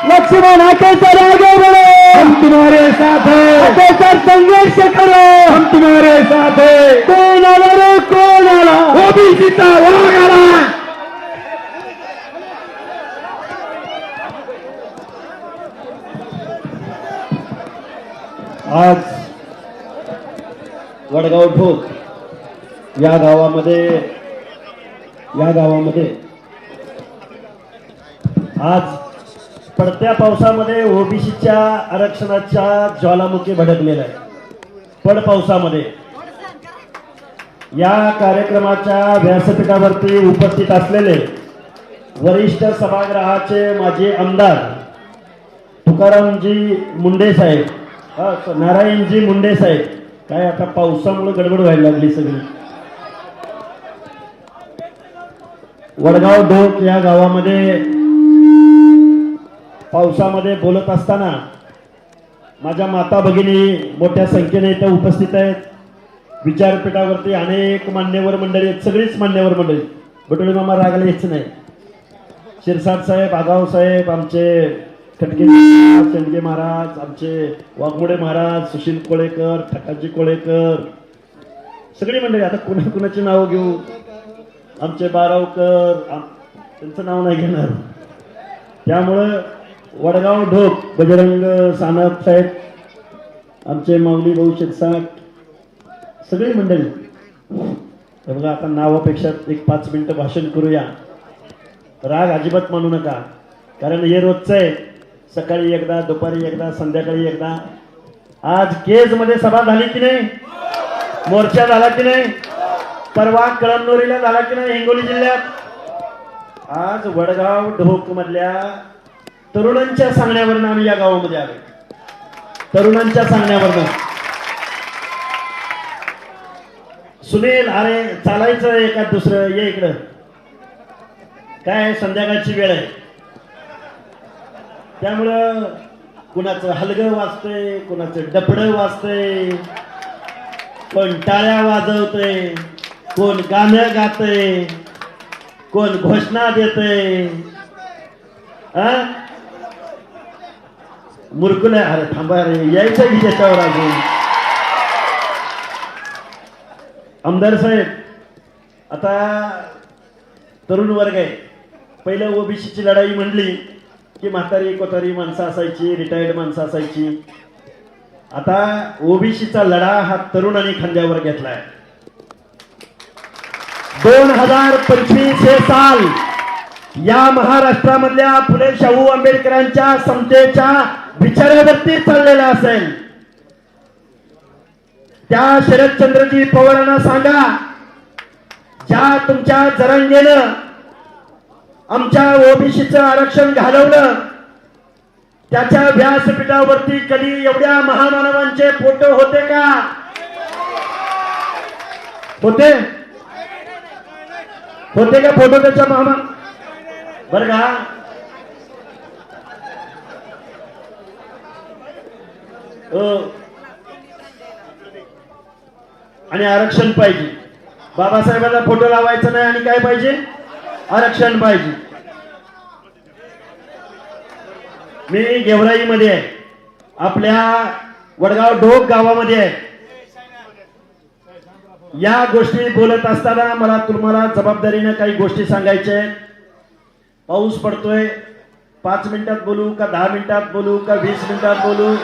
लक्ष्मण आगे सर आगे बढ़ो, हम तुम्हारे साथ हैं, आगे सर संघर्ष करो, हम तुम्हारे साथ हैं। कोण आला रे कोण आला, ओबीसीचा वाघ आला. आज वडगाव ढोक या गावामध्ये आज पडत्या पावसामध्ये ओबीसीच्या आरक्षणाच्या ज्वालामुखी भडकलेला आहे. पड पावसामध्ये या कार्यक्रमाच्या व्यासपीठावरती उपस्थित असलेले वरिष्ठ सभागृहाचे माजी आमदार तुकारामजी मुंडे साहेब, नारायणजी मुंडे साहेब, काय आता पावसामुळे गडबड व्हायला लागली सगळी. वडगाव ढोक या गावामध्ये पावसामध्ये बोलत असताना माझ्या माता भगिनी मोठ्या संख्येने इथं उपस्थित आहेत. विचारपीठावरती अनेक मान्यवर मंडळी आहेत, सगळीच मान्यवर मंडळी. बटुळे मामा रागाला यायचं नाही. शिरसाट साहेब, आगाव साहेब, आमचे खटके शेंडगे महाराज, आमचे वाघमोडे महाराज, सुशील कोळेकर, ठकाजी कोळेकर, सगळी मंडळी. आता कुणाची नावं घेऊ? आमचे बारावकर, त्यांचं नाव नाही घेणार. त्यामुळं वडगाव ढोक बजरंग सानप साहेब, आमचे माऊली भाऊ शिरसाट, सगळी मंडळी. हे बघा, आता नावापेक्षा एक 5 मिनिटं भाषण करूया. राग अजिबात मानू नका, कारण हे रोजचं आहे. सकाळी एकदा, दुपारी एकदा, संध्याकाळी एकदा. आज केज मध्ये सभा झाली की नाही? मोर्चा झाला की नाही? परवा कळमनुरीला झाला की नाही हिंगोली जिल्ह्यात? आज वडगाव ढोक मधल्या तरुणांच्या सांगण्यावरनं आम्ही या गावामध्ये आलो. तरुणांच्या सांगण्यावरनं. सुनील, अरे चालायचं एका दुसरं, ये इकडं. काय संध्याकाळची वेळ आहे, त्यामुळं कुणाचं हलगं वाजतंय, कुणाचं डपडं वाजतंय, कोण टाळ्या वाजवतंय, कोण गाणं गातंय, कोण घोषणा देतंय. मुरकुल आहे. अरे थांबा रे, यायचं की त्याच्यावर अजून. आमदार साहेब, आता तरुण वर्ग आहे. पहिलं ओबीसीची लढाई म्हणली की म्हातारी कोतारी माणसं असायची, रिटायर्ड माणसं असायची. आता ओबीसीचा लढा हा तरुणांनी खांद्यावर घेतलाय. 2025 हे साल या महाराष्ट्रामधल्या फुले शाहू आंबेडकरांच्या समतेच्या विचारावरती चाललेला असेल. त्या शरदचंद्रजी पवारांना सांगा, ज्या तुमच्या जरांगेनं आमच्या ओबीसीचं आरक्षण घालवलं, त्याच्या व्यासपीठावरती कधी एवढ्या महामानवांचे फोटो होते का? होते का फोटो त्याच्या महामान? बर का? आणि आरक्षण पाहिजे. बाबासाहेबांना फोटो लावायचा नाही, आणि काय पाहिजे? आरक्षण पाहिजे. मी गेवराईमध्ये आहे, आपल्या वडगाव ढोक गावामध्ये आहे. या गोष्टी बोलत असताना मला तुम्हाला जबाबदारीने काही गोष्टी सांगायच्या आहेत. पाऊस पडतोय, 5 मिनिटात बोलू का 10 मिनिटात बोलू का 20 मिनिटात बोलू?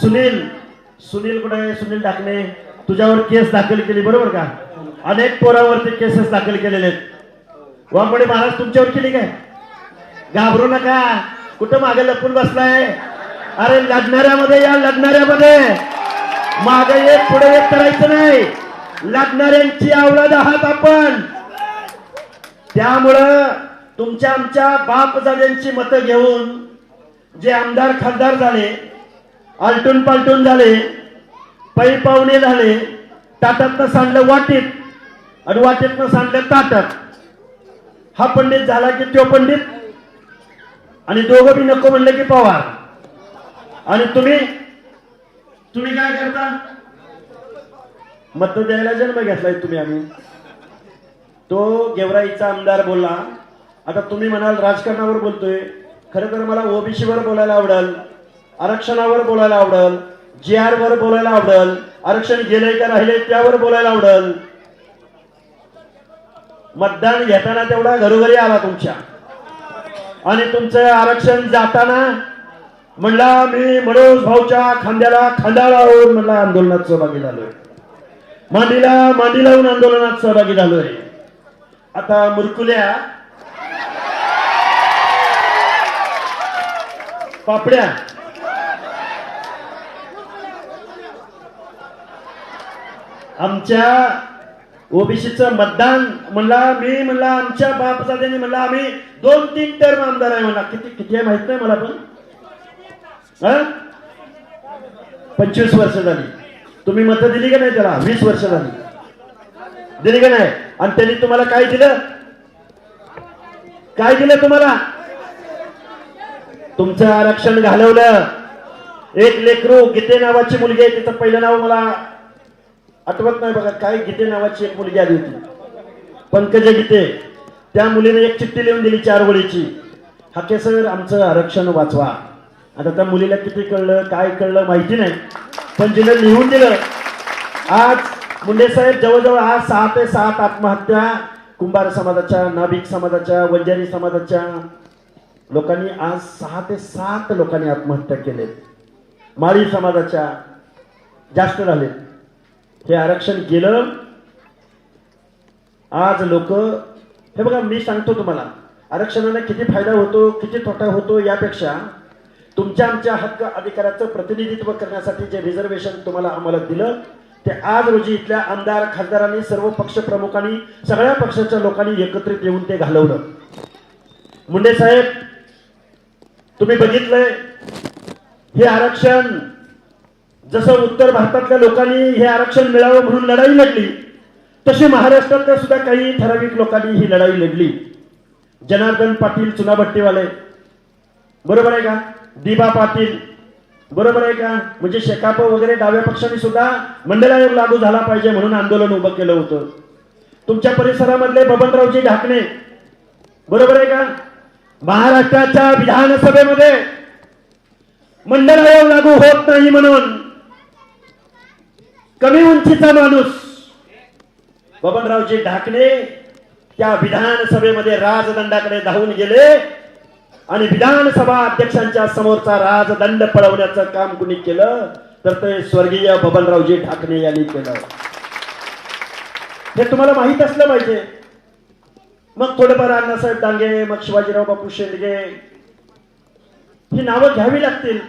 सुनील कुठे आहे? सुनील ढाकणे, तुझ्यावर केस दाखल केली, बरोबर का? अनेक पोरावरती केसेस दाखल केलेले आहेत. वाघमोडे महाराज तुमच्यावर केली काय? घाबरू नका. कुठं मागे लपून बसलाय? अरे लढणाऱ्यामध्ये या, लढणाऱ्यामध्ये. मागे एक पुढे एक करायचं नाही. लढणाऱ्यांची अवलाद आहात आपण. त्यामुळं तुमच्या आमच्या बापजाद्यांची मतं घेऊन जे आमदार खासदार झाले, आलटून पालटून झाले, पै पाहुणे झाले, ताटातनं सांडलं वाटीत आणि वाटीतनं सांडलं ताटात. हा पंडित झाला की तो पंडित, आणि दोघं बी नको म्हणलं की पवार. आणि तुम्ही काय करता? मत द्यायला जन्म घेतलाय तुम्ही. आम्ही तो गेवराईचा आमदार बोलला आता तुम्ही म्हणाल राजकारणावर बोलतोय, खरं तर मला ओबीसीवर बोलायला आवडेल, आरक्षणावर बोलायला आवडेल, GR वर बोलायला आवडेल, आरक्षण गेलंय का राहिलंय त्यावर बोलायला आवडेल. मतदान घेताना तेवढा घरोघरी आला तुमच्या, आणि तुमचं आरक्षण जाताना म्हणला मी मनोज भाऊच्या खांद्याला खांदा लावून म्हणला आंदोलनात सहभागी झालोय, मांडीला मांडी लावून आंदोलनात सहभागी झालोय. आता मुरकुल्या पापड्या आमच्या ओबीसीचं मतदान म्हणला मी म्हणला आमच्या बापजाद्यांनी म्हणला आम्ही 2-3 टर्म आमदार आहे म्हणला. किती किती आहे माहित नाही मला, पण 25 वर्ष झाली. तुम्ही मतं दिली का नाही त्याला? 20 वर्ष झाली, दिली का नाही? आणि त्यांनी तुम्हाला काय दिलं? काय दिलं तुम्हाला? तुमचं आरक्षण घालवलं. एक लेकरू गीते नावाची मुलगी आहे, तिचं पहिलं नाव मला आठवत नाही बघा, काय गीते नावाची एक मुलगी आली होती, पंकज गीते. त्या मुलीने एक चिठ्ठी लिहून दिली 4 ओळीची, हाके सर आमचं आरक्षण वाचवा. आता त्या मुलीला किती कळलं काय कळलं माहिती नाही, पण जिने लिहून दिलं. आज मुंडे साहेब जवळजवळ आज 6 ते 7 आत्महत्या कुंभार समाजाच्या, नाभिक समाजाच्या, वंजारी समाजाच्या लोकांनी आज 6 ते 7 लोकांनी आत्महत्या केले. माळी समाजाच्या जास्त झाले. हे आरक्षण गेलं. आज लोक हे बघा, मी सांगतो तुम्हाला आरक्षणाने किती फायदा होतो किती तोटा होतो, यापेक्षा तुमच्या आमच्या हक्क अधिकाराचं प्रतिनिधित्व करण्यासाठी जे रिझर्वेशन तुम्हाला आम्हाला दिलं ते आज रोजी इथल्या आमदार खासदारांनी, सर्व पक्ष प्रमुखांनी, सगळ्या पक्षाच्या लोकांनी एकत्रित येऊन ते घालवलं. मुंडे साहेब तुम्ही बघितलंय हे आरक्षण, जसं उत्तर भारतातल्या लोकांनी हे आरक्षण मिळावं म्हणून लढाई लढली, तशी महाराष्ट्रातल्या सुद्धा काही ठराविक लोकांनी ही लढाई लढली. जनार्दन पाटील चुनाभट्टीवाले, बरोबर आहे का? दिबा पाटील, बरोबर आहे का? म्हणजे शेकाप वगैरे डाव्या पक्षांनी सुद्धा मंडल आयोग लागू झाला पाहिजे म्हणून आंदोलन उभं केलं होतं. तुमच्या परिसरामधले बबनरावजी ढाकणे, बरोबर आहे का? महाराष्ट्राच्या विधानसभेमध्ये मंडल आयोग लागू होत नाही म्हणून कमी उंचीचा माणूस बबनरावजी ढाकणे त्या विधानसभेमध्ये राजदंडाकडे धावून गेले आणि विधानसभा अध्यक्षांच्या समोरचा राजदंड पळवण्याचं काम कुणी केलं तर ते स्वर्गीय बबनरावजी ढाकणे यांनी केलं. हे तुम्हाला माहित असलं पाहिजे. मग थोडेफार अण्णासाहेब डांगे, मग शिवाजीराव बापू शेंडगे, ही नावं घ्यावी लागतील.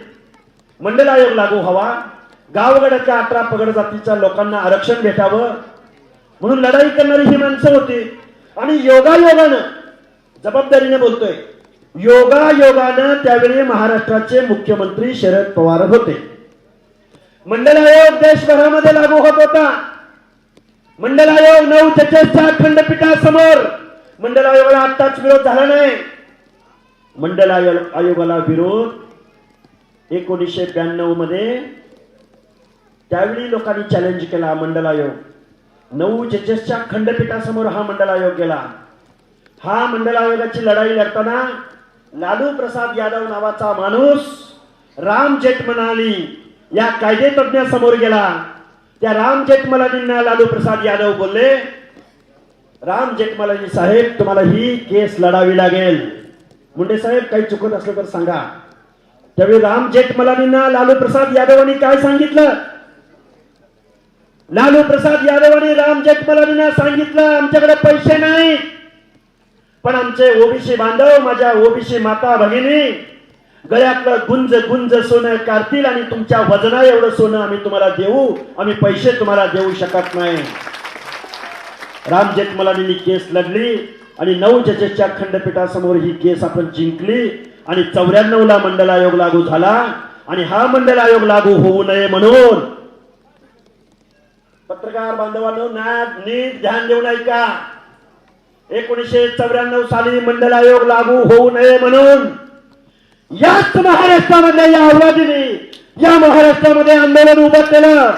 मंडल आयोग लागू व्हावा, गावगडाच्या 18 पगड जातीच्या लोकांना आरक्षण भेटावं म्हणून लढाई करणारी ही माणसं होती. आणि योगायोगानं, जबाबदारीने बोलतोय, योगायोगानं त्यावेळी महाराष्ट्राचे मुख्यमंत्री शरद पवार होते. मंडल आयोग देशभरामध्ये लागू होत होता. मंडल आयोग 9 जजेसच्या खंडपीठासमोर मंडल आयोगाला आत्ताच विरोध झाला नाही. मंडल आयोगाला विरोध 1992 मध्ये त्यावेळी लोकांनी चॅलेंज केला. मंडल आयोग 9 जजेसच्या खंडपीठासमोर हा मंडल आयोग गेला. हा मंडल आयोगाची लढाई लढताना लालू प्रसाद यादव नावाचा माणूस राम जेठमलानी या कायदे तज्ञासमोर गेला. त्या राम जेठमलानींना लालू प्रसाद यादव बोलले, राम जेठमलानी साहेब तुम्हाला ही केस लढावी लागेल. मुंडे साहेब काही चुकत असलं तर सांगा. त्यावेळी राम जेठमलानींना लालू प्रसाद यादवांनी काय सांगितलं? लालू प्रसाद यादवांनी राम जेठमलानींना सांगितलं आमच्याकडे पैसे नाही, पण आमचे ओबीसी बांधव, माझ्या ओबीसी माता भगिनी गळ्यातलं गुंज गुंज सोनं काढतील आणि तुमच्या वजना एवढं सोनं आम्ही तुम्हाला देऊ, आम्ही पैसे तुम्हाला देऊ शकत नाही. राम जेठमलानींनी केस लढली आणि 9 जजेसच्या खंडपीठासमोर ही केस आपण जिंकली आणि 94 ला मंडल आयोग लागू झाला. आणि हा मंडल आयोग लागू होऊ नये म्हणून पत्रकार बांधवांनो नीट ध्यान देऊन ऐका. 1994 साली मंडल आयोग लागू होऊ नये म्हणून याच महाराष्ट्रामधल्या या औलादीने या महाराष्ट्रामध्ये आंदोलन उभं केलं.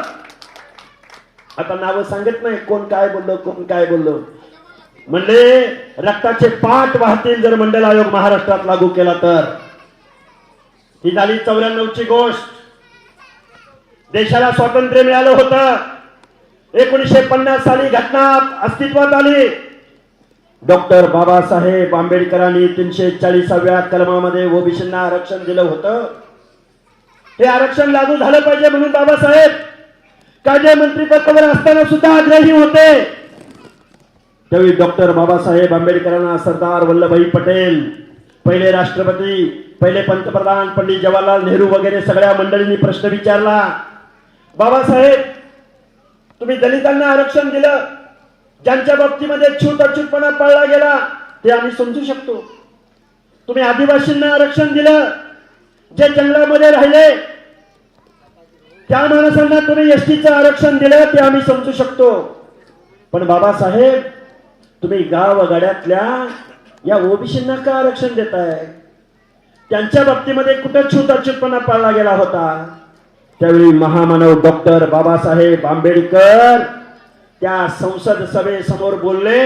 आता नावं सांगत नाही कोण काय बोललो कोण काय बोललो. म्हणले रक्ताचे पाठ वाहतील जर मंडल आयोग महाराष्ट्रात लागू केला तर. ही झाली 94ची गोष्ट. देशाला स्वातंत्र्य मिळालं होतं. 1950 साली घटना अस्तित्वात आली. डॉक्टर बाबासाहेब आंबेडकरांनी 340व्या कलमामध्ये ओबीसींना आरक्षण दिलं होतं. हे आरक्षण लागू झालं पाहिजे म्हणून बाबासाहेब कायदे मंत्री पदावर असताना सुद्धा आग्रही होते. त्यावेळी डॉक्टर बाबासाहेब आंबेडकरांना सरदार वल्लभभाई पटेल, पहिले राष्ट्रपती, पहिले पंतप्रधान पंडित जवाहरलाल नेहरू वगैरे सगळ्या मंडळींनी प्रश्न विचारला. बाबासाहेब, तुम्ही दलितांना आरक्षण दिलं, ज्यांच्या बाबतीमध्ये छूट अछूतपणा पाळला गेला ते आम्ही समजू शकतो. तुम्ही आदिवासींना आरक्षण दिलं, जे जंगलामध्ये राहिले त्या माणसांना तुम्ही एसटीचं आरक्षण दिलं ते आम्ही समजू शकतो. पण बाबासाहेब, तुम्ही गावगाड्यातल्या या ओबीसींना का आरक्षण देताय? त्यांच्या बाबतीमध्ये कुठे छूट अछूतपणा पाळला गेला होता? त्यावेळी महामानव डॉक्टर बाबासाहेब आंबेडकर त्या संसद सभेसमोर बोलले,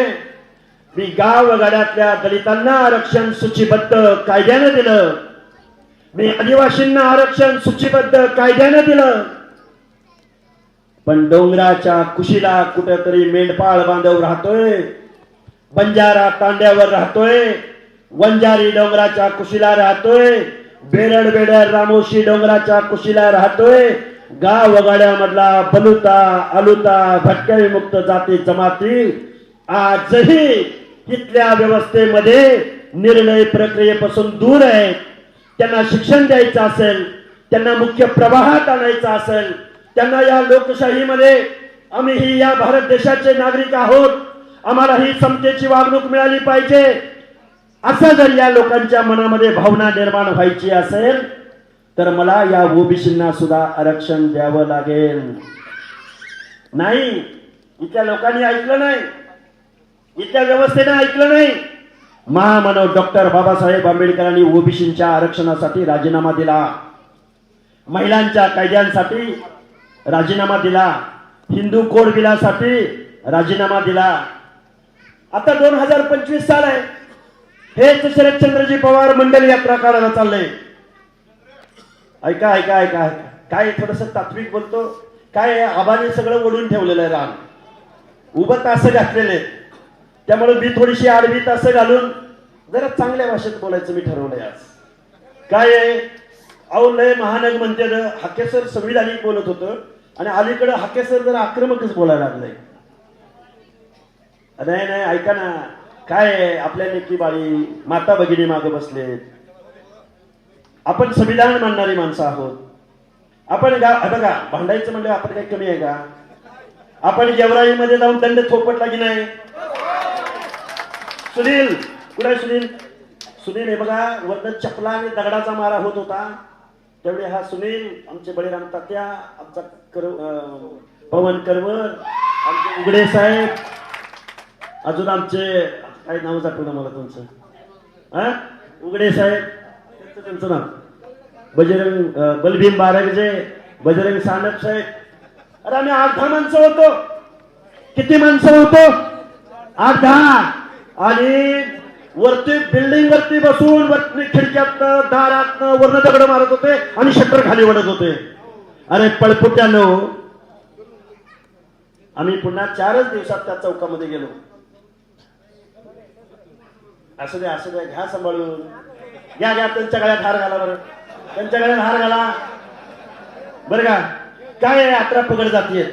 मी गावगाड्यातल्या दलितांना आरक्षण सूचीबद्ध कायद्यानं दिलं, मी आदिवासींना आरक्षण सूचीबद्ध कायद्यानं दिलं, पण डोंगराच्या कुशीला कुठेतरी मेंढपाळ बांधव राहतोय, बंजारा तांड्यावर राहतोय, वंजारी डोंगराच्या कुशीला राहतोय, बेरड रामोशी डोंगराच्या कुशीला राहतोय, गावगाड्यामधला बलुता आलुता भटक्या विमुक्त जाती जमाती आजही इथल्या व्यवस्थेमध्ये निर्णय प्रक्रियेपासून दूर आहेत. त्यांना शिक्षण द्यायचं असेल, त्यांना मुख्य प्रवाहात आणायचं असेल, त्यांना या लोकशाहीमध्ये आम्ही ही या भारत देशाचे नागरिक आहोत, आम्हाला ही समतेची वागणूक मिळाली पाहिजे, असं जर या लोकांच्या मनामध्ये भावना निर्माण व्हायची असेल तर मला या ओबीसींना सुद्धा आरक्षण द्यावं लागेल. नाही, इथल्या लोकांनी ऐकलं नाही, इथल्या व्यवस्थेने ऐकलं नाही. महामानव डॉक्टर बाबासाहेब आंबेडकरांनी ओबीसींच्या आरक्षणासाठी राजीनामा दिला, महिलांच्या कायद्यांसाठी राजीनामा दिला, हिंदू कोड बिलासाठी राजीनामा दिला. आता 2025 साल आहे, हेच शरदचंद्रजी पवार मंडल यात्रा काढायला चाललंय. ऐका ऐका ऐका, काय थोडस तात्विक बोलतो, काय आबाने सगळं ओढून ठेवलेलं आहे, रान उभं तास घातलेले, त्यामुळे मी थोडीशी आडवी तास घालून जरा चांगल्या भाषेत बोलायचं मी ठरवलंय आज. काय आहे, अहो लय महानग म्हणते, हाकेसर संविधानिक बोलत होतं आणि अलीकडे हाकेसर जरा आक्रमकच बोलायला लागलंय. नाही नाही, ऐका ना, काय आहे, आपल्या लेकी बाळी माता भगिनी मागे बसलेत. आपण संविधान मानणारी माणसं आहोत. आपण बघा, भांडायचं म्हणजे आपण काही कमी आहे का? आपण गेवराईमध्ये जाऊन दंड थोपटला की नाही? सुनील कुठे? सुनील हे बघा, वरनं चपला आणि दगडाचा मारा होत होता. त्यावेळी हा सुनील, आमचे बळीराम तात्या, आमचा पवन करवर, आमचे उघडे साहेब, अजून आमचे काय नाव जातो ना मला तुमचं, उघडे साहेब, त्यांचं नाव बजरंग, बलभीम बारगजे, बजरंग सानप साहेब. अरे आम्ही 8-10 माणसं होतो. किती माणसं होतो? 8-10. आणि वरती बिल्डिंग वरती बसून वरती खिडक्यातनं दारातनं वरनं दगड मारत होते आणि शटर खाली वडत होते. अरे पळपुट्यानो, आम्ही पुन्हा 4च दिवसात त्या चौकामध्ये गेलो. असं द्या घ्या सांभाळून, घ्या त्यांच्या गळ्यात हार घाला, बरं त्यांच्या गळ्यात हार घाला बरं का. काय यात्रा पकड जातीये,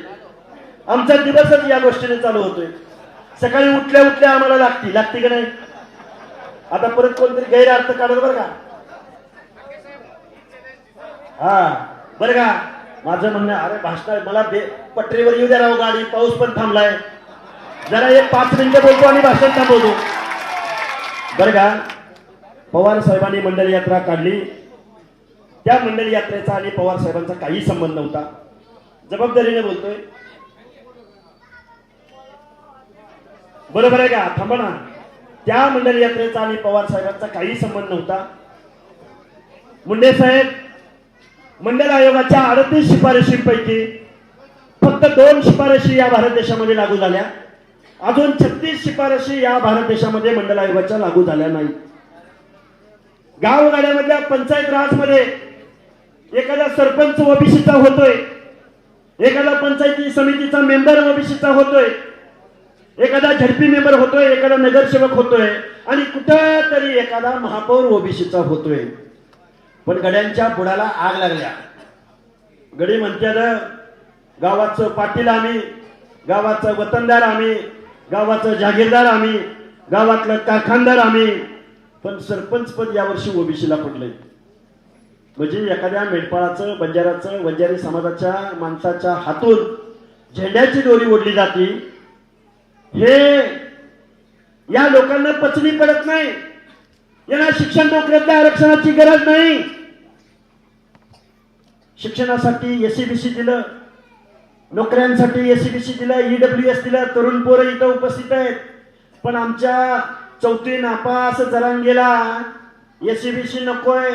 आमचा दिवसच या गोष्टीने चालू होतोय. सकाळी उठल्या आम्हाला लागती का नाही? आता परत कोणतरी गैरअर्थ काढत बरं का. हा बरं का, माझं म्हणणं, अरे भाषण मला पटरीवर येऊ द्या राव, गाडी पाऊस पण थांबलाय, जरा एक 5 मिनिटं बोलतो आणि भाषण थांबवतो बरं का. पवार साहेबांनी मंडल यात्रा काढली. त्या मंडल यात्रेचा आणि पवार साहेबांचा काही संबंध नव्हता. जबाबदारीने बोलतोय, बरोबर आहे का? थांबा ना. त्या मंडल यात्रेचा आणि पवार साहेबांचा काही संबंध नव्हता. मुंडे साहेब, मंडल आयोगाच्या 38 शिफारशींपैकी फक्त 2 शिफारशी या भारत देशामध्ये लागू झाल्या. अजून 36 शिफारशी या भारत देशामध्ये मंडल आयोगाच्या लागू झाल्या नाहीत. गावगाड्यामधल्या पंचायत राजमध्ये एखादा सरपंच ओबीसीचा होतोय, एखादा पंचायती समितीचा मेंबर ओबीसीचा होतोय, एखादा झडपी मेंबर होतोय, एखादा नगरसेवक होतोय आणि कुठंतरी एखादा महापौर ओबीसीचा होतोय. पण गड्यांच्या बुडाला आग लागल्या. गडी म्हणतात गावाचं पाटील आम्ही, गावाचं वतनदार आम्ही, गावाचं जागीरदार आम्ही, गावातलं कारखानदार आम्ही, पण सरपंच पद यावर्षी ओबीसीला पडलंय. म्हणजे एखाद्या मेंढपाळाचं, बंजाराचं, वंजारी समाजाच्या माणसाच्या हातून झेंड्याची दोरी ओढली जाते. हे या लोकांना पचनी पडत नाही. यांना शिक्षण नोकरीतल्या आरक्षणाची गरज नाही. शिक्षणासाठी एससीबीसी दिलं, नोकऱ्यांसाठी एससीबीसी दिलं, ईडब्ल्यूएस दिलं. तरुण पोरं इथं उपस्थित आहेत, पण आमच्या चौथी नापास जरांगेला एससीबीसी नकोय,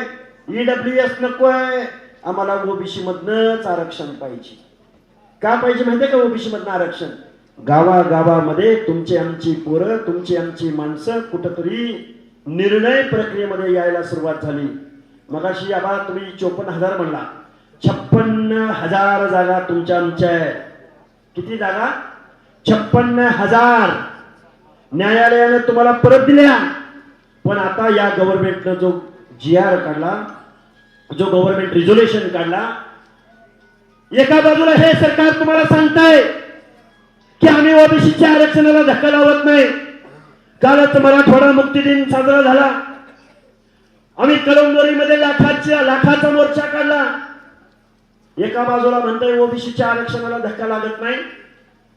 ईडब्ल्यूएस नकोय, आम्हाला ओबीसी मधनच आरक्षण पाहिजे. का पाहिजे माहितीये का ओबीसी मधनं आरक्षण? गावागावामध्ये तुमची आमची पोरं, तुमची आमची माणसं कुठंतरी निर्णय प्रक्रियेमध्ये यायला सुरुवात झाली. मगाशी आबा तुम्ही 54,000 म्हणला, 56,000 जागा तुमच्या आमच्या आहेत. किती जागा? 56,000 न्यायालयाने तुम्हाला परत दिल्या. पण आता या गव्हर्नमेंटनं जो GR काढला, जो गव्हर्नमेंट रिझोल्युशन काढला, एका बाजूला हे सरकार तुम्हाला सांगताय की आम्ही ओबीसीच्या आरक्षणाला धक्का लावत नाही. कालच मराठवाडा मुक्ती दिन साजरा झाला. आम्ही कळमनुरीमध्ये लाखाचा मोर्चा काढला. एका बाजूला म्हणताय ओबीसीच्या आरक्षणाला धक्का लागत नाही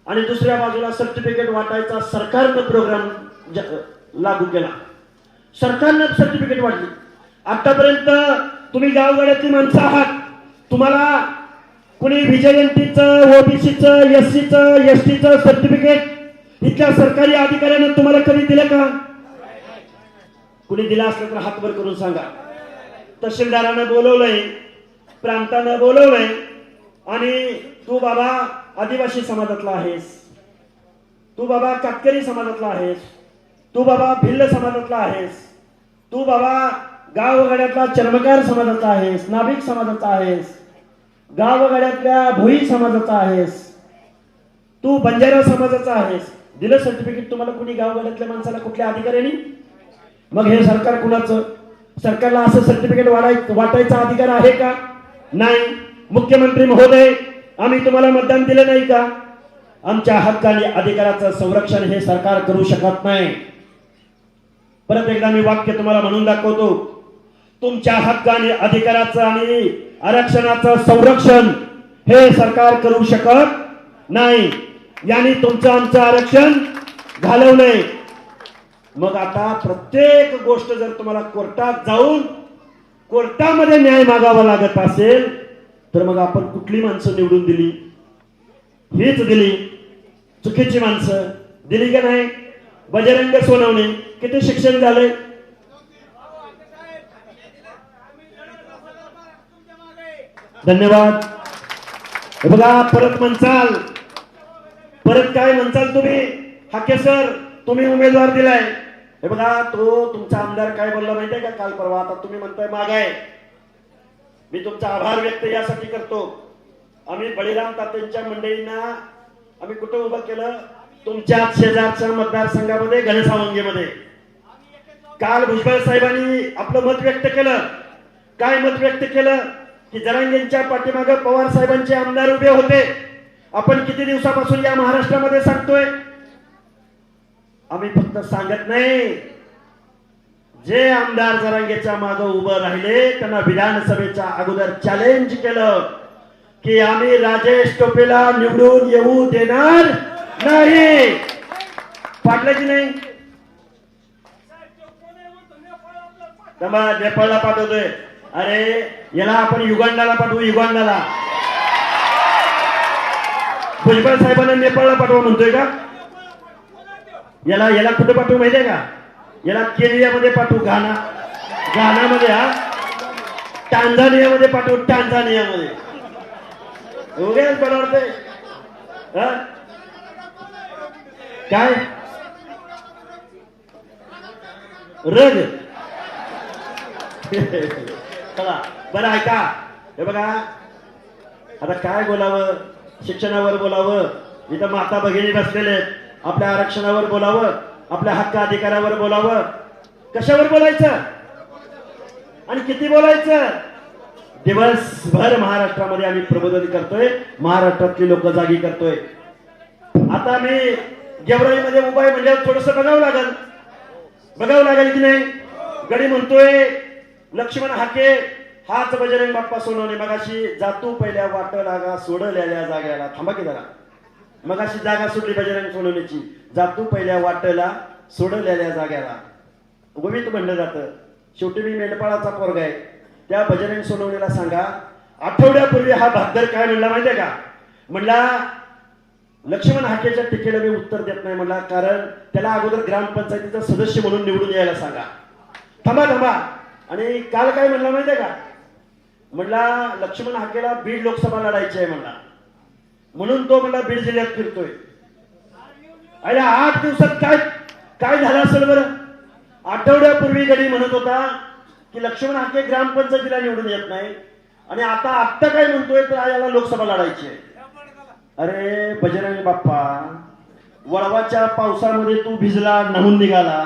आणि दुसऱ्या बाजूला सर्टिफिकेट वाटायचा सरकारनं प्रोग्राम लागू केला. सरकारनं सर्टिफिकेट वाटली. आतापर्यंत तुम्ही गावगाड्यातली माणसं आहात. तुम्हाला कुणी व्हिजिलन्सीचं, ओबीसीचं, एससीचं, एसटीचं सर्टिफिकेट इथल्या सरकारी अधिकाऱ्यानं तुम्हाला कधी दिलं का? कुणी दिला असलं तर हात वर करून सांगा. तहसीलदारानं बोलवलंय, प्रांतानं बोलवलंय आणि तू बाबा आदिवासी समाजातला आहेस, तू बाबा कातकरी समाजातला आहेस, तू बाबा भिल्ल समाजातला आहेस, तू बाबा गावगाड्यातला चर्मकार समाजाचा आहेस, नाभिक समाजाचा आहेस, गावगाड्यातल्या भोई समाजाचा आहेस, तू बंजारा समाजाचा आहेस. दिलं सर्टिफिकेट तुम्हाला कुणी गावगाड्यातल्या माणसाला, कुठल्या अधिकाऱ्यांनी? मग हे सरकार कुणाचं? सरकारला असं सर्टिफिकेट वाटायचा अधिकार आहे का? नाही. मुख्यमंत्री महोदय, आम्ही तुम्हाला मतदान दिलं नाही का? आमच्या हक्क आणि अधिकाराचं संरक्षण हे सरकार करू शकत नाही. परत एकदा मी वाक्य तुम्हाला म्हणून दाखवतो. तुमच्या हक्क आणि अधिकाराचं आणि आरक्षणाचं संरक्षण हे सरकार करू शकत नाही. यांनी तुमचं आमचं आरक्षण घालवलंय. मग आता प्रत्येक गोष्ट जर तुम्हाला कोर्टात जाऊन कोर्टामध्ये न्याय मागावा लागत असेल तर मग आपण कुठली माणसं निवडून दिली? हीच दिली. चुकीची माणसं दिली का नाही? बजरंग सोनवणे किती शिक्षण झालंय? धन्यवाद. हे बघा परत म्हणचाल, परत काय म्हणचाल तुम्ही? हाके सर तुम्ही उमेदवार दिलाय. हे बघा तो तुमचा आमदार काय बोलला माहितीये का काल परवा? आता तुम्ही म्हणताय मागाय. मी तुमचा आभार व्यक्त यासाठी करतो. आम्ही बळीराम तात्यांच्या मंडळींना आम्ही कुठं उभं केलं? तुमच्या शेजारच्या मतदारसंघामध्ये गणसावंगीमध्ये. काल भुजबळ साहेबांनी आपलं मत व्यक्त केलं. काय मत व्यक्त केलं? की जरांगेंच्या पाठीमागे पवार साहेबांचे आमदार उभे होते. आपण किती दिवसापासून या महाराष्ट्रामध्ये सांगतोय? आम्ही फक्त सांगत नाही, जे आमदार जरांगेच्या मागे उभं राहिले त्यांना विधानसभेच्या अगोदर चॅलेंज केलं की आम्ही राजेश टोपेला निवडून येऊ देणार नाही. पाडलं की नाही? नेपाळला पाठवतोय. अरे याला आपण युगांडाला पाठवू. युगांडाला भुजबळ साहेबांना नेपाळला पाठवा म्हणतोय का? याला कुठे पाठवू माहितीये का? याला केनियामध्ये पाठवू. घानामध्ये, हा टांझानियामध्ये पाठवू. टांझानियामध्ये उगेच बनवते. काय रग चला बरं ऐका हे बघा आता काय बोलावं शिक्षणावर बोलावं इथं माता भगिनी बसलेले आहेत. आपल्या आरक्षणावर बोलावं आपल्या हक्क अधिकारावर बोलावं कशावर बोलायचं आणि किती बोलायचं दिवसभर महाराष्ट्रामध्ये आम्ही प्रबोधन करतोय महाराष्ट्रातली लोक जागी करतोय. आता मी गेवराईमध्ये उभा आहे म्हणजे थोडस बघावं लागेल की नाही. गडी म्हणतोय लक्ष्मण हाके हाच बजरंग बाप्पा सोनवणे मगाशी जातू पहिल्या वाट लागा सोडलेल्या जाग्याला थांबा की जरा मगाशी जागा सुटली बजरंग सोनवणेची जातू पहिल्या वाटेला सोडलेल्या जाग्याला गोविंद म्हणलं जातं. शेवटी मी मेंढपाळाचा पोरगा आहे त्या बजरंग सोनवणेला सांगा आठवड्यापूर्वी हा भागदर काय म्हणला माहितीये का म्हणला लक्ष्मण हाकेच्या टीकेला मी उत्तर देत नाही म्हणला कारण त्याला अगोदर ग्रामपंचायतीचा सदस्य म्हणून निवडून यायला सांगा. थांबा आणि काल काय म्हणला माहितीये का म्हणला लक्ष्मण हाकेला बीड लोकसभा लढायची आहे म्हणला म्हणून तो म्हणला बीड जिल्ह्यात फिरतोय. अरे 8 दिवसात काय झालं असेल बरं. आठवड्यापूर्वी गडी म्हणत होता की लक्ष्मण हाके ग्रामपंचायतीला निवडून येत नाही आणि आता काय म्हणतोय तर याला लोकसभा लढायची आहे. अरे बजरंग बाप्पा वळवाच्या पावसामध्ये तू भिजला नाहून निघाला.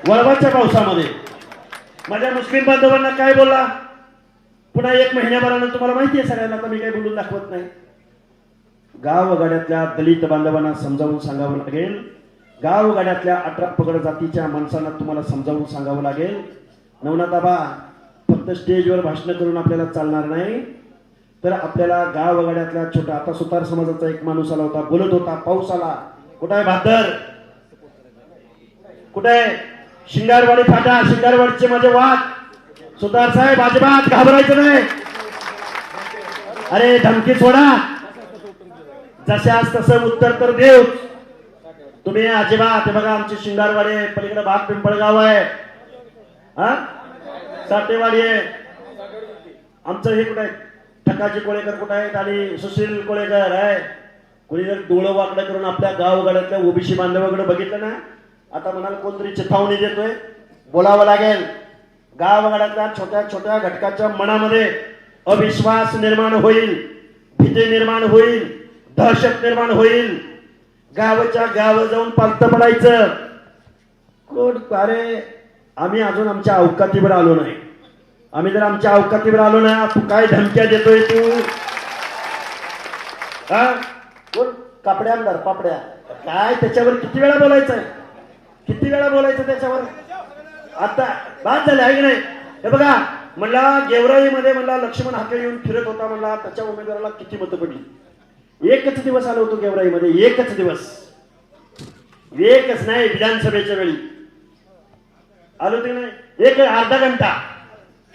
वळवाच्या पावसामध्ये माझ्या मुस्लिम बांधवांना काय बोलला पुन्हा 1 महिन्याभरानं तुम्हाला माहिती आहे सगळ्यांना तर मी काही बोलून दाखवत नाही. गावगाड्यातल्या दलित बांधवांना समजावून सांगावं लागेल गावगाड्यातल्या 18 पगड जातीच्या माणसांना तुम्हाला समजावून सांगावं लागेल. नवनाथाबा फक्त स्टेजवर भाषण करून आपल्याला चालणार नाही तर आपल्याला गावगाड्यातल्या छोट्या आता सुतार समाजाचा एक माणूस आला होता बोलत होता पाऊस आला कुठे आहे भादर कुठे आहे शिंगारवाडी फाटा शिंगारवाडीचे माझे वाद सुतार साहेब अजिबात घाबरायचं नाही. अरे धमकी सोडा जशास तसं उत्तर तर देऊ तुम्ही अजिबात. बघा आमची शिंगारवाडी आहे पलीकडे भाग पिंपळगाव आहे हा साठेवाडी आहे आमचं हे कुठे आहे ठकाजी कोळेकर कुठे आहेत आणि सुशील कोळेकर आहे. कोणी जर डोळं वाकडं करून आपल्या गावगाड्यातल्या ओबीसी बांधवाकडे बघितलं ना आता म्हणाल कोणतरी चिथावणी देतोय बोलावं लागेल. गावगाड्यातल्या छोट्या छोट्या घटकाच्या मनामध्ये अविश्वास निर्माण होईल भीती निर्माण होईल दहशत निर्माण होईल. गावाच्या गाव जाऊन पालत पडायचं कोण अरे आम्ही अजून आमच्या अवकातीवर आलो नाही. आम्ही जर आमच्या अवकातीवर आलो ना तू काय धमक्या देतोय तू हा कोण कापड्या आमदार पापड्या काय त्याच्यावर किती वेळा बोलायचं त्याच्यावर आता बाद झाले आहे की नाही. हे बघा म्हणला गेवराईमध्ये म्हणला लक्ष्मण हाके येऊन फिरत होता म्हणला त्याच्या उमेदवाराला किती मतं पडली. एकच दिवस आलो होतो गेवराईमध्ये एकच दिवस एकच नाही विधानसभेच्या वेळी आलो ते नाही एक अर्धा घंटा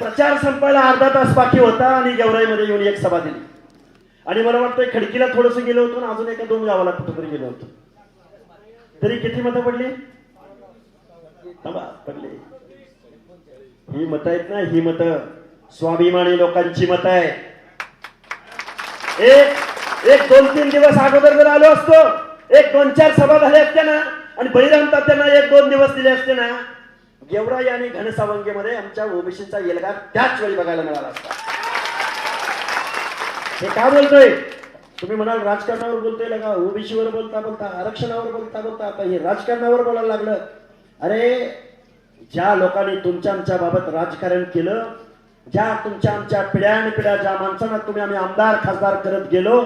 प्रचार संपायला अर्धा तास बाकी होता आणि गेवराईमध्ये येऊन एक सभा दिली आणि मला वाटतं खडकीला थोडस गेलो होतो ना अजून 1-2 गावाला कुठेतरी गेलो होतो तरी किती मतं पडली पडले. ही मतं आहेत ना ही मतं स्वाभिमानी लोकांची मतं आहे. एक 2-3 दिवस अगोदर जर आलो असतो 1-2-4 सभा झाल्या असत्या ना आणि बळीराम तात्यांना 1-2 दिवस दिले असते ना गेवराई आणि घनसावंगीमध्ये आमच्या ओबीसीचा येलगार त्याच वेळी बघायला मिळाला असता. हे का बोलतोय तुम्ही म्हणाल राजकारणावर बोलतोय का ओबीसीवर बोलता आरक्षणावर बोलता आता हे राजकारणावर बोलायला लागलं. अरे ज्या लोकांनी तुमच्या आमच्या बाबत राजकारण केलं ज्या तुमच्या आमच्या पिढ्यानपिढ्या ज्या माणसांना तुम्ही आम्ही आमदार खासदार करत गेलो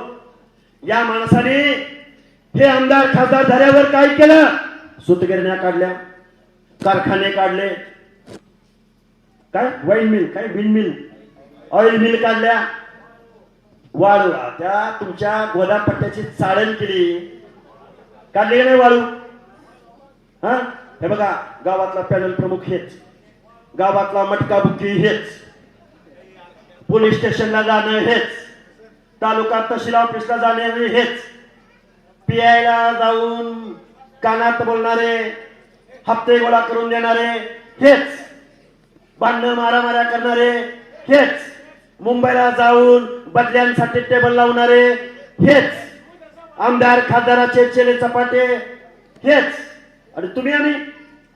या माणसाने हे आमदार खासदार झाल्यावर काय केलं सूतगिरण्या काढल्या कारखाने काढले काय वाईन मिल काय विंड मिल ऑइल मिल काढल्या वाळू त्या तुमच्या गोदापट्ट्याची चाळण केली काढली का नाही वाळू हा हे बघा गावातला पॅनल प्रमुख हेच गावातला मटका बुक्की हेच पोलीस स्टेशनला जाणं हेच तालुका तहसील ऑफिसला जाणे हेच पीआयला जाऊन कानात बोलणारे हप्ते गोळा करून देणारे हेच भांडण मारामाऱ्या करणारे हेच मुंबईला जाऊन बदल्यांसाठी टेबल लावणारे हेच आमदार खासदाराचे चेले चपाटे हेच. आणि तुम्ही आम्ही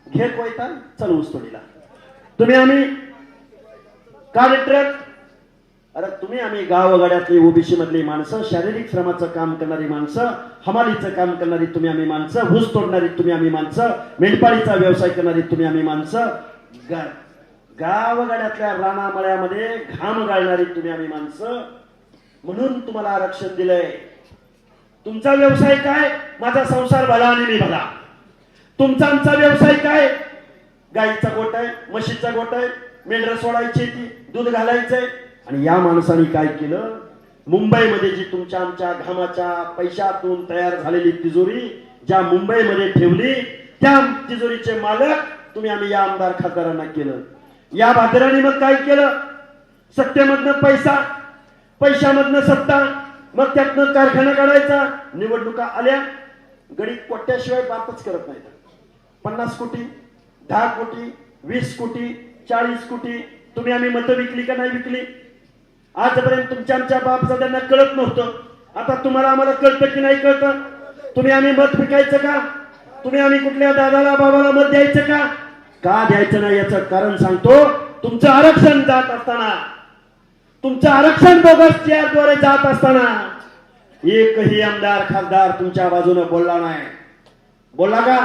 घे कोयता चल ऊसतोडीला, तुम्ही आम्ही काळे ट्रक. अरे तुम्ही आम्ही गावगाड्यातली ओबीसी मधली माणसं, शारीरिक श्रमाचं काम करणारी माणसं, हमालीचं काम करणारी तुम्ही आम्ही माणसं, ऊस तोडणारी तुम्ही आम्ही माणसं, मेंढपाळीचा व्यवसाय करणारी तुम्ही आम्ही माणसं, गावगाड्यातल्या रानामळ्यामध्ये घाम गाळणारी तुम्ही आम्ही माणसं, म्हणून तुम्हाला आरक्षण दिलंय. तुमचा व्यवसाय काय? माझा संसार भला आणि मी भला. तुमचा आमचा व्यवसाय काय? गाईचा गोठ आहे, म्हशीचा गोठ आहे, मेंढरं सोडायची ती, दूध घालायचंय. आणि या माणसाने काय केलं? मुंबईमध्ये जी तुमच्या आमच्या घामाच्या पैशातून तयार झालेली तिजोरी ज्या मुंबईमध्ये ठेवली, त्या तिजोरीचे मालक तुम्ही आम्ही या आमदार खासदारांना केलं. या भादराने मग काय केलं? सत्तेमधनं पैसा, पैशामधनं सत्ता, मग त्यातनं कारखाना काढायचा. निवडणुका आल्या, गणित कोट्याशिवाय बातच करत नाही. 50 कोटी, 10 कोटी, 20 कोटी, 40 कोटी तुम्ही आम्ही मतं विकली का नाही विकली? आजपर्यंत तुमच्या आमच्या बापदाद्यांना कळत नव्हतं. आता तुम्हाला आम्हाला कळतं की नाही कळतं? तुम्ही आम्ही मत विकायचं का? तुम्ही आम्ही कुठल्या दादाला बाबाला मत द्यायचं का? का द्यायचं नाही याचं कारण सांगतो. तुमचं आरक्षण जात असताना, तुमचं आरक्षण बोगस द्वारे जात असताना एकही आमदार खासदार तुमच्या बाजूने बोलला नाही. बोलला का?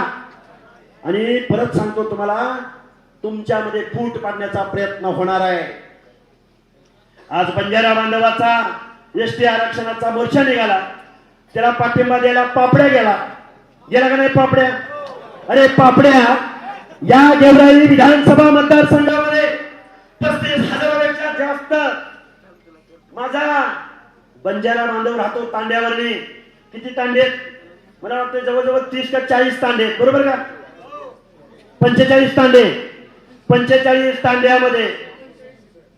आणि परत सांगतो तुम्हाला, तुमच्यामध्ये फूट पाडण्याचा प्रयत्न होणार आहे. आज बंजारा बांधवाचा एसटी आरक्षणाचा मोर्चा निघाला, त्याला पाठिंबा द्यायला पापड्या गेला का नाही? पापड्या, अरे पापड्या, या गेवराई विधानसभा मतदारसंघामध्ये 35,000पेक्षा जास्त माझा बंजारा बांधव राहतो तांड्यावरनी. किती तांडे? मला वाटतं जवळजवळ 30 का 40 तांडे, बरोबर का? 45 तांडे. 45 तांड्यामध्ये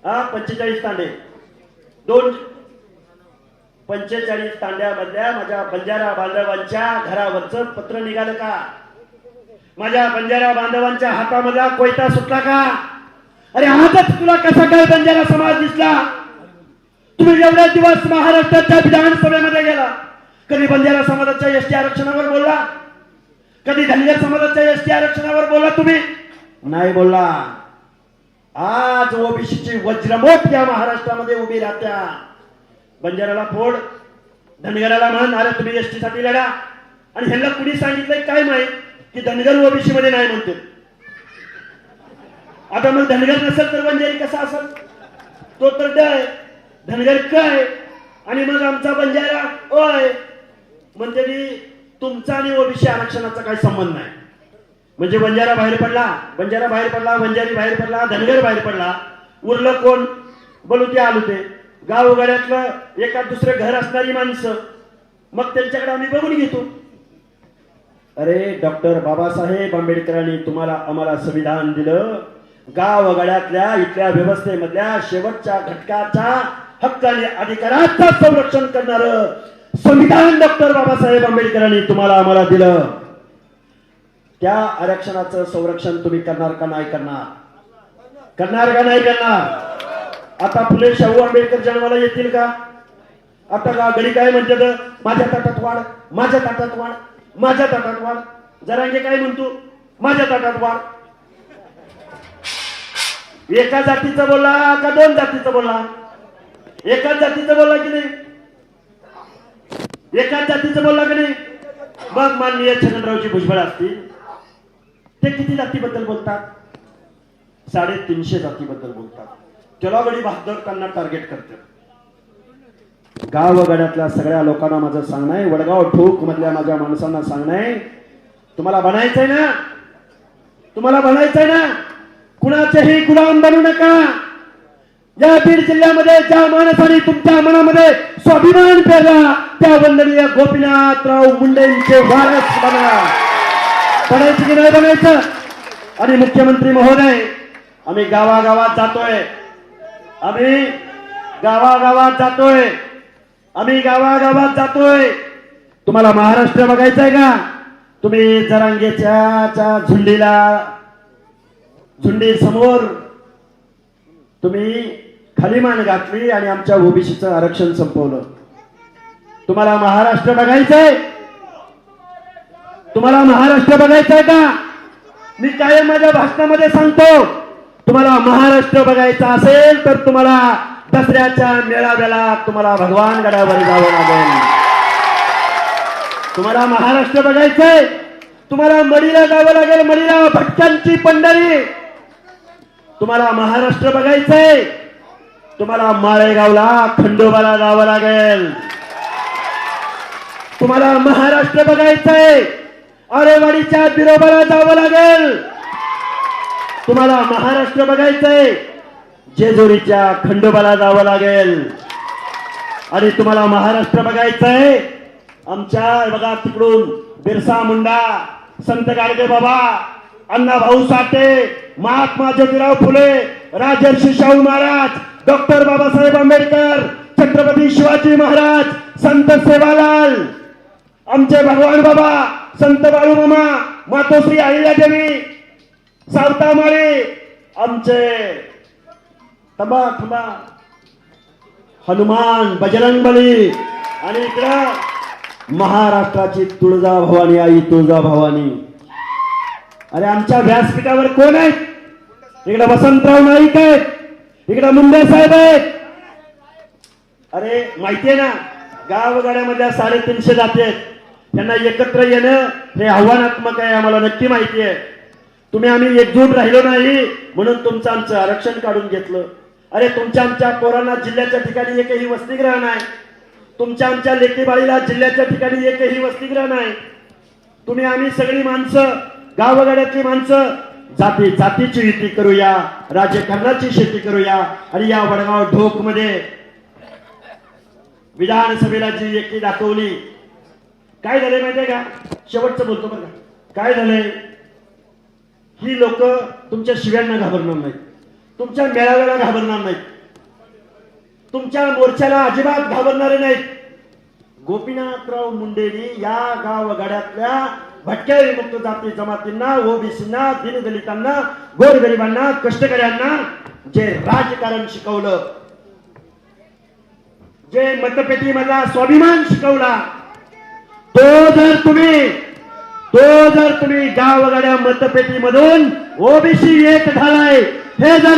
45 तांडे, 45 तांड्यामधल्या माझ्या बंजारा बांधवांच्या घरावरचं पत्र निघालं का? माझ्या बंजारा बांधवांच्या हातामधला कोयता सुटला का? अरे आजच तुला कसा काय बंजारा समाज दिसला? तुम्ही एवढे दिवस महाराष्ट्राच्या विधानसभेमध्ये गेला, कधी बंजारा समाजाच्या एसटी आरक्षणावर बोलला? कधी धनगर समाजाच्या एसटी आरक्षणावर बोलला तुम्ही? नाही बोलला. आज ओबीसीची वज्रमोठ या महाराष्ट्रामध्ये उभी राहत्या. बंजाराला फोड, धनगराला म्हण अरे तुम्ही एसटी साठी लढा. आणि ह्यांना कुणी सांगितलंय काय माहित की धनगर ओबीसी मध्ये नाही म्हणते? आता मग धनगर नसेल तर बंजारी कसा असेल? तो तर डय, धनगर काय आणि मग आमचा बंजारा ओय म्हणते. तुमचा आणि ओबीसी आरक्षणाचा काही संबंध नाही. म्हणजे बंजारा बाहेर पडला, बंजारा बाहेर पडला, बंजारी बाहेर पडला, धनगर बाहेर पडला, उरलं कोण? बलुते आलुते, गावगाड्यातलं एका दुसरं घर असणारी माणसं. मग त्यांच्याकडे आम्ही बघून घेतो. अरे डॉक्टर बाबासाहेब आंबेडकरांनी तुम्हाला आम्हाला संविधान दिलं. गावगाड्यातल्या इथल्या व्यवस्थेमधल्या शेवटच्या घटकाचा हक्क आणि अधिकाराचं संरक्षण करणारं संविधान डॉक्टर बाबासाहेब आंबेडकरांनी तुम्हाला आम्हाला दिलं. त्या आरक्षणाचं संरक्षण तुम्ही करणार का नाही करणार? करणार का नाही करणार? आता फुले शाहू आंबेडकर जन्माला येतील का? आता गडी काय म्हणते? माझ्या ताटात वाढ, माझ्या ताटात वाढ, माझ्या ताटात वाढ. जरांगे काय म्हणतो? माझ्या ताटात वाढ. एका जातीचं बोलला का 2 जातीचं बोलला? एकाच जातीचं बोलला की नाही? एकाच जातीचं बोलला की नाही? मग माननीय छगनरावजी भुजबळ असतील, ते किती जातीबद्दल बोलतात? 350 जातीबद्दल बोलतात. त्याला गडी बहादर त्यांना टार्गेट करतात. गावगाड्यातल्या सगळ्या लोकांना माझं सांगणं आहे, वडगाव ठोक मधल्या माझ्या माणसांना सांगणं आहे, तुम्हाला बनायचंय ना, तुम्हाला बनायचंय ना, कुणाचेही गुलाम बनू नका. या बीड जिल्ह्यामध्ये ज्या माणसाने तुमच्या मनामध्ये स्वाभिमान पेरला, त्या वंदनीय गोपीनाथराव मुंडेंचे वारस बना. बनायचं की नाही बनायचं? आणि मुख्यमंत्री महोदय, आम्ही गावागावात जातोय, आम्ही गावागावात जातोय, आम्ही गावागावात जातोय. तुम्हाला महाराष्ट्र बघायचंय का? तुम्ही जरांगेच्या झुंडी समोर तुम्ही खाली मान घातली आणि आमच्या ओबीसीचं आरक्षण संपवलं. तुम्हाला महाराष्ट्र बघायचंय? तुम्हाला महाराष्ट्र बघायचंय का? मी कायम माझ्या भाषणामध्ये सांगतो, तुम्हाला महाराष्ट्र बघायचा असेल तर तुम्हाला दसऱ्याच्या मेळाव्याला तुम्हाला भगवान गडावर जावं लागेल. तुम्हाला महाराष्ट्र बघायचंय, तुम्हाला मडीला जावं लागेल. मडीला भटक्यांची पंढरी. तुम्हाला महाराष्ट्र बघायचंय, तुम्हाला माळेगावला खंडोबाला जावं लागेल. तुम्हाला महाराष्ट्र बघायचंय, आरेवाडीच्या बिरोबाला जावं लागेल. तुम्हाला महाराष्ट्र बघायचंय, जेजुरीच्या खंडोबाला जावं लागेल. आणि तुम्हाला महाराष्ट्र बघायचंय, आमच्या बघा तिकडून बिरसा मुंडा, संत गाडगे बाबा, अण्णाभाऊ साठे, महात्मा ज्योतिराव फुले, राजर्षी शाहू महाराज, डॉक्टर बाबासाहेब आंबेडकर, छत्रपती शिवाजी महाराज, संत सेवालाल, आमचे भगवान बाबा, संत बाळूमामा, मातोश्री अहिल्यादेवी, सावतामाळी, आमचे थांबा हनुमान, बजरंगबली, आणि इकडं महाराष्ट्राची तुळजा भवानी आई तुळजा भवानी. अरे आमच्या व्यासपीठावर कोण आहेत? इकडे वसंतराव नाईक आहेत, इकडे मुंडे साहेब आहेत. अरे माहितीये ना, गावगाड्यामधल्या 350 जाती आहेत, त्यांना एकत्र येणं हे आव्हानात्मक आहे. आम्हाला नक्की माहिती आहे. तुम्ही आम्ही एकजूट राहिलो नाही म्हणून तुमचं आमचं आरक्षण काढून घेतलं. अरे तुमच्या आमच्या पोरांना जिल्ह्याच्या ठिकाणी एकही वसतिगृह नाही. तुमच्या आमच्या लेकीबाळीला जिल्ह्याच्या ठिकाणी एकही वसतिगृह नाही. तुम्ही आम्ही सगळी माणसं, गावगाड्यातली माणसं जातीची युती करूया, राजकारणाची शेती करूया. आणि या वडगाव ढोक मध्ये विधानसभेला जी एकी दाखवली, काय झाले माहितीये का? शेवटचं बोलतो बघा, काय झालंय? ही लोक तुमच्या शिव्यांना घाबरणार नाहीत, तुमच्या मेळाव्याला घाबरणार नाहीत, तुमच्या मोर्चाला अजिबात घाबरणारे नाहीत. गोपीनाथराव मुंडेंनी या गावगाड्यातल्या भटक्या विमुक्त जाती जमातींना, ओबीसींना, दीनदलितांना, गोरगरिबांना, कष्टकऱ्यांना जे राजकारण शिकवलं, जे मतपेटीमधला स्वाभिमान शिकवला, तो जर तुम्ही गावगाड्या मतपेटीमधून ओबीसी एक झालाय, हे जर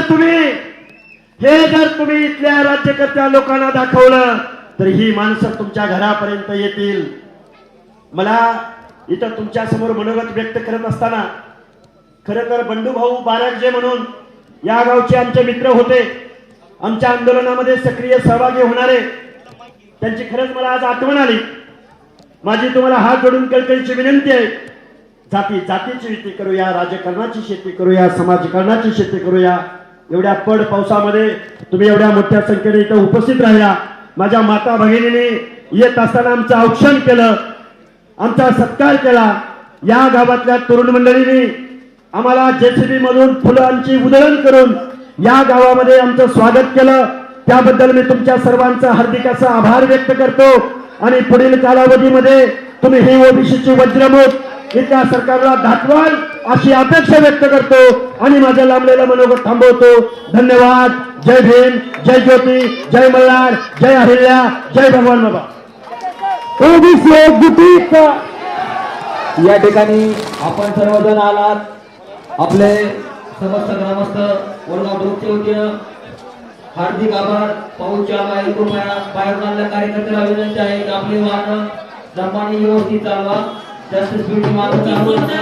तुम्ही इथल्या राज्यकर्त्या लोकांना दाखवलं तर ही माणसं तुमच्या घरापर्यंत येतील. मला इथं तुमच्या समोर मनोगत व्यक्त करत असताना खरं तर बंडूभाऊ बारगजे म्हणून या गावचे आमचे मित्र होते, आमच्या आंदोलनामध्ये सक्रिय सहभागी होणारे, त्यांची खरंच मला आज आठवण आली. माझी तुम्हाला हात जोडून कळकळीची विनंती आहे, जातीची युती करूया, राजकारणाची शेती करूया, समाजकारणाची शेती करूया. एवढ्या पड पावसामध्ये तुम्ही एवढ्या मोठ्या संख्येने इथं उपस्थित राहिला. माझ्या माता भगिनीने येत असताना आमचं औक्षण केलं, आमचा सत्कार केला. या गावातल्या तरुण मंडळींनी आम्हाला जेसीबी मधून फुलांची उधळण करून या गावामध्ये आमचं स्वागत केलं. त्याबद्दल मी तुमच्या सर्वांचा हार्दिक असा आभार व्यक्त करतो. आणि पुढील कालावधीमध्ये तुम्ही ही ओबीसीची वज्रमुठ इथल्या सरकारला दाखवाल अशी अपेक्षा व्यक्त करतो आणि माझ्या लांबलेलं मनोगत थांबवतो. धन्यवाद. जय भीम, जय ज्योती, जय मल्हार, जय अहिल्या, जय भगवान बाबा. ओबीसी एकजुटीत या ठिकाणी आपण सर्वजण आलात. आपले समस्त ग्रामस्थ वडगाव ढोकचे वतीनं हार्दिक आभार. पाऊसच्या 1 रुपया बाहेर कार्यकर्त्याला विनंती आहे की आपले वाहन दमाने व्यवस्थित चालवा. जास्त स्पीड मागं चालू नका.